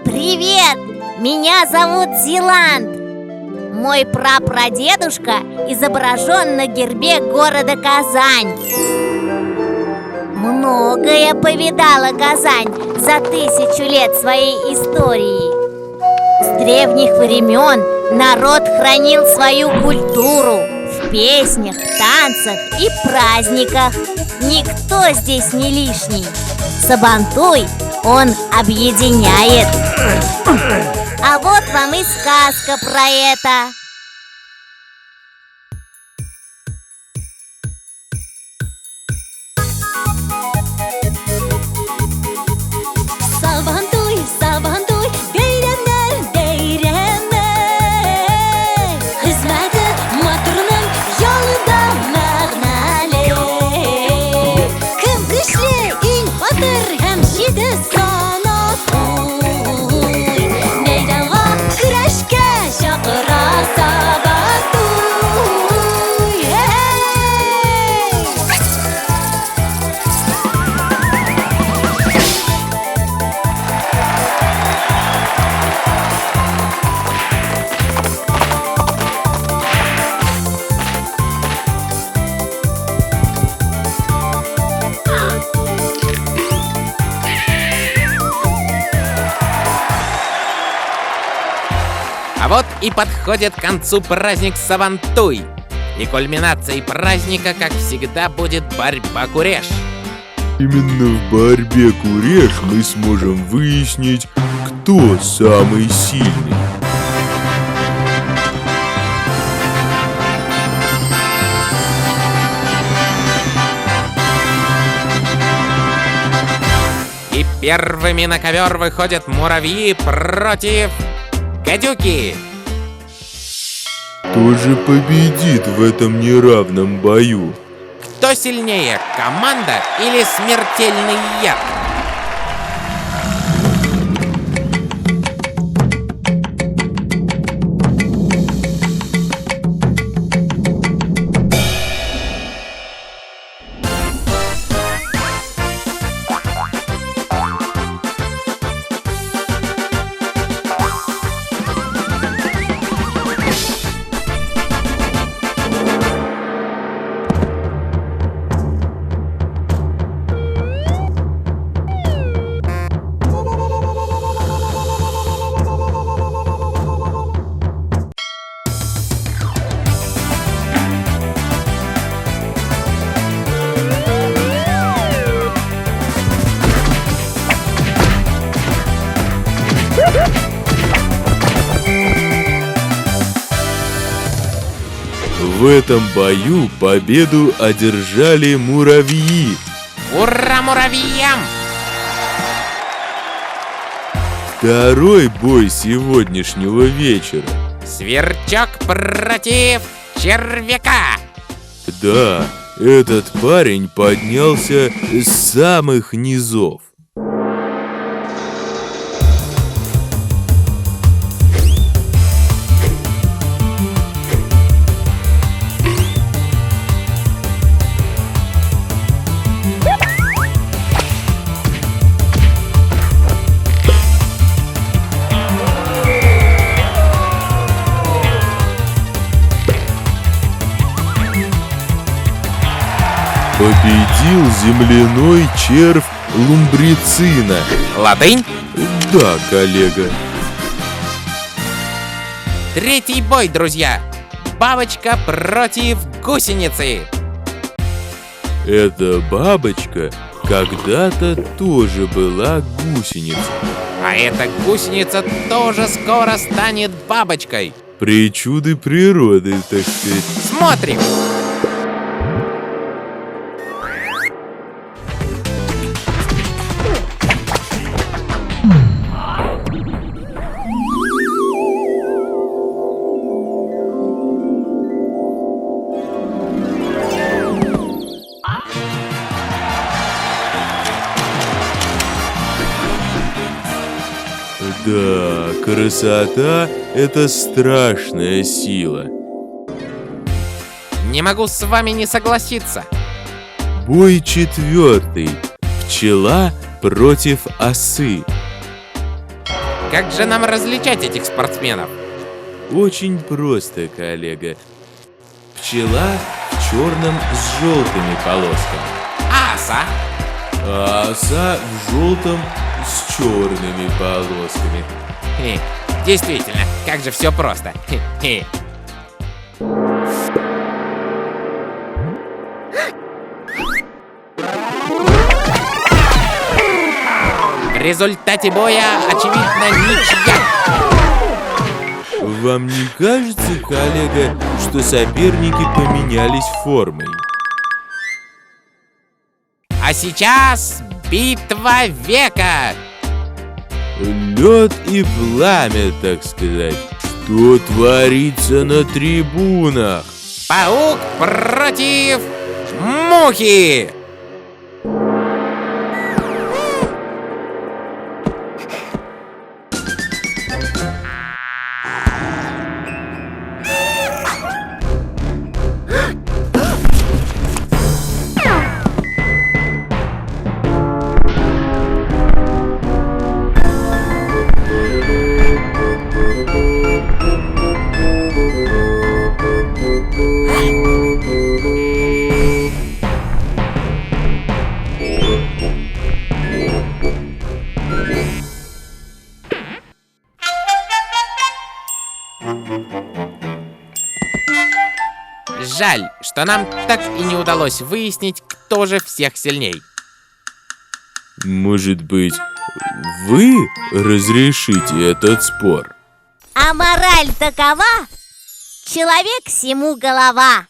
Привет! Меня зовут Зиланд. Мой прапрадедушка изображен на гербе города Казань. Многое повидала Казань за 1000 лет своей истории. С древних времен народ хранил свою культуру в песнях, танцах и праздниках. Никто здесь не лишний. Сабантуй, он объединяет. А вот вам и сказка про это. Сабантуй, Сабантуй, бәйрәмнәр бәйрәме. Хезмәте матурның ялында мәгънәле. Кем көчле, иң батыр һәм җиде санатуй. Мәйданга көрәшкә чакыра Сабантуй. А вот и подходит к концу праздник Сабантуй. И кульминацией праздника, как всегда, будет борьба куреш. Именно в борьбе куреш мы сможем выяснить, кто самый сильный. И первыми на ковер выходят муравьи против гадюки. Кто же победит в этом неравном бою? Кто сильнее, команда или смертельный яд? В этом бою победу одержали муравьи. Ура муравьям! Второй бой сегодняшнего вечера. Сверчок против червяка. Да, этот парень поднялся с самых низов. Победил земляной червь лумбрицина. Латынь. Да, коллега. Третий бой, друзья. Бабочка против гусеницы. Эта бабочка когда-то тоже была гусеницей. А эта гусеница тоже скоро станет бабочкой. Причуды природы, так сказать. Смотрим. Да, красота — это страшная сила. Не могу с вами не согласиться. Бой четвертый. Пчела против осы. Как же нам различать этих спортсменов? Очень просто, коллега. Пчела в черном с желтыми полосками, А оса? а оса в желтом с черными полосками. Действительно, как же все просто. В результате боя, очевидно, ничья. Вам не кажется, коллега, что соперники поменялись формой? А сейчас битва века. Лед и пламя, так сказать. Что творится на трибунах? Паук против мухи. Жаль, что нам так и не удалось выяснить, кто же всех сильней. Может быть, вы разрешите этот спор? А мораль такова: человек всему голова.